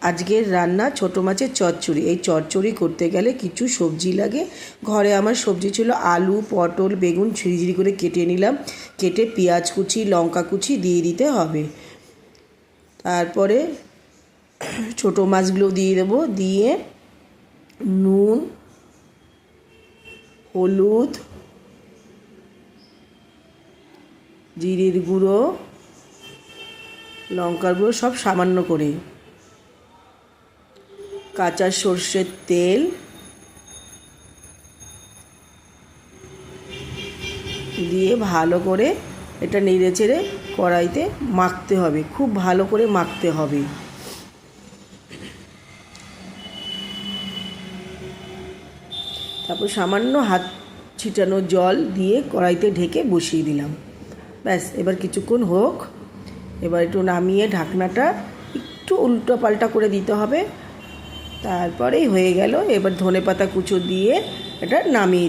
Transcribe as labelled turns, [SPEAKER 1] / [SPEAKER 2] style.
[SPEAKER 1] আজকের রান্না ছোটো মাছের চচ্চড়ি। এই চচ্চড়ি করতে গেলে কিছু সবজি লাগে। ঘরে আমার সবজি ছিল আলু, পটল, বেগুন ঝিরিঝিরি করে কেটে নিলাম। কেটে পেঁয়াজ কুচি, লঙ্কা কুচি দিয়ে দিতে হবে। তারপরে ছোটো মাছগুলো দিয়ে দেবো। দিয়ে নুন, হলুদ, জিরের গুঁড়ো, লঙ্কার গুঁড়ো সব সামান্য করে, কাঁচা সর্ষের তেল দিয়ে ভালো করে এটা নেড়ে চেড়ে কড়াইতে মাখতে হবে। খুব ভালো করে মাখতে হবে। তারপর সামান্য হাত ছিটানো জল দিয়ে কড়াইতে ঢেকে বসিয়ে দিলাম। ব্যাস, এবার কিছুক্ষণ হোক। এবার একটু নামিয়ে ঢাকনাটা একটু উল্টো পাল্টা করে দিতে হবে। তারপরেই হয়ে গেল। এবার ধনেপাতা কুচো দিয়ে এটা নামিয়ে